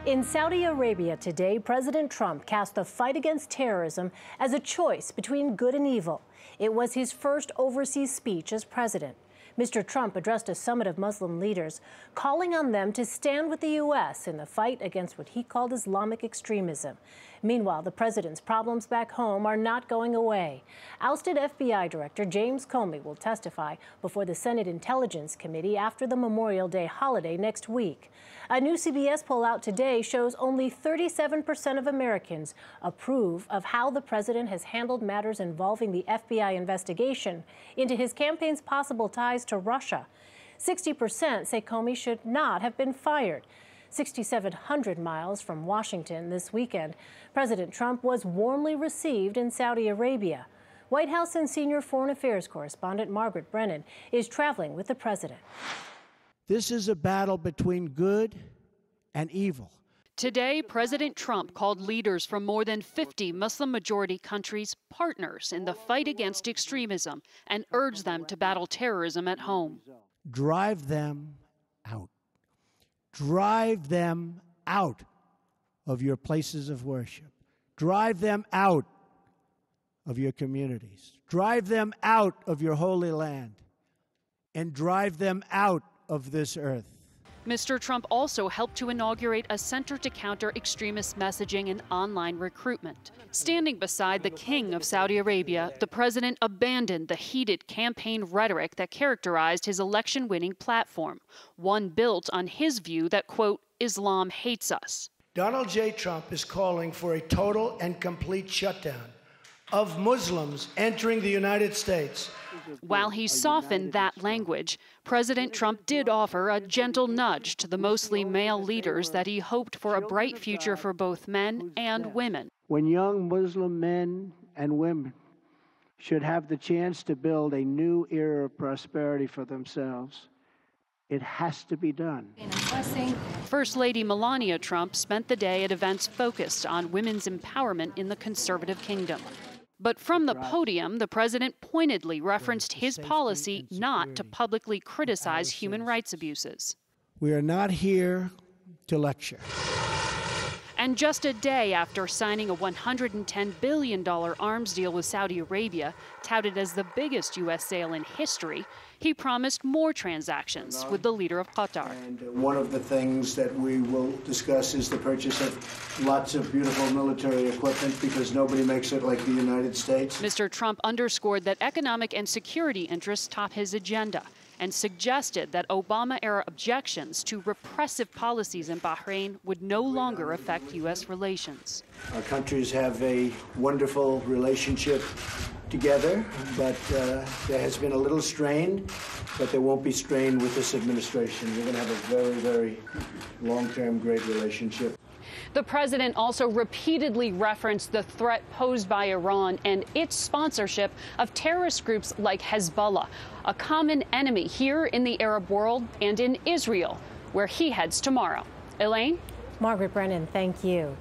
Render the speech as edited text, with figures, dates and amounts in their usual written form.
In Saudi Arabia today, President Trump cast the fight against terrorism as a choice between good and evil. It was his first overseas speech as president. Mr. Trump addressed a summit of Muslim leaders, calling on them to stand with the U.S. in the fight against what he called Islamic extremism. Meanwhile, the president's problems back home are not going away. Ousted FBI Director James Comey will testify before the Senate Intelligence Committee after the Memorial Day holiday next week. A new CBS poll out today shows only 37% of Americans approve of how the president has handled matters involving the FBI investigation into his campaign's possible ties to Russia. 60% say Comey should not have been fired. 6,700 miles from Washington this weekend, President Trump was warmly received in Saudi Arabia. White House and senior foreign affairs correspondent Margaret Brennan is traveling with the president. This is a battle between good and evil. Today, President Trump called leaders from more than 50 Muslim-majority countries partners in the fight against extremism and urged them to battle terrorism at home. Drive them out. Drive them out of your places of worship. Drive them out of your communities. Drive them out of your holy land. And drive them out of this earth. Mr. Trump also helped to inaugurate a center to counter extremist messaging and online recruitment. Standing beside the king of Saudi Arabia, the president abandoned the heated campaign rhetoric that characterized his election-winning platform, one built on his view that, quote, Islam hates us. Donald J. Trump is calling for a total and complete shutdown of Muslims entering the United States. While he softened that language, President Trump did offer a gentle nudge to the mostly male leaders that he hoped for a bright future for both men and women. When young Muslim men and women should have the chance to build a new era of prosperity for themselves, it has to be done. First Lady Melania Trump spent the day at events focused on women's empowerment in the conservative kingdom. But from the podium, the president pointedly referenced his policy not to publicly criticize human rights abuses. We are not here to lecture. And just a day after signing a $110 billion arms deal with Saudi Arabia, touted as the biggest U.S. sale in history, he promised more transactions with the leader of Qatar. And one of the things that we will discuss is the purchase of lots of beautiful military equipment, because nobody makes it like the United States. Mr. Trump underscored that economic and security interests top his agenda and suggested that Obama-era objections to repressive policies in Bahrain would no longer affect U.S. relations. Our countries have a wonderful relationship together, but there has been a little strain, but there won't be strain with this administration. We're going to have a very, very long-term great relationship. The president also repeatedly referenced the threat posed by Iran and its sponsorship of terrorist groups like Hezbollah, a common enemy here in the Arab world and in Israel, where he heads tomorrow. Elaine? Margaret Brennan, thank you.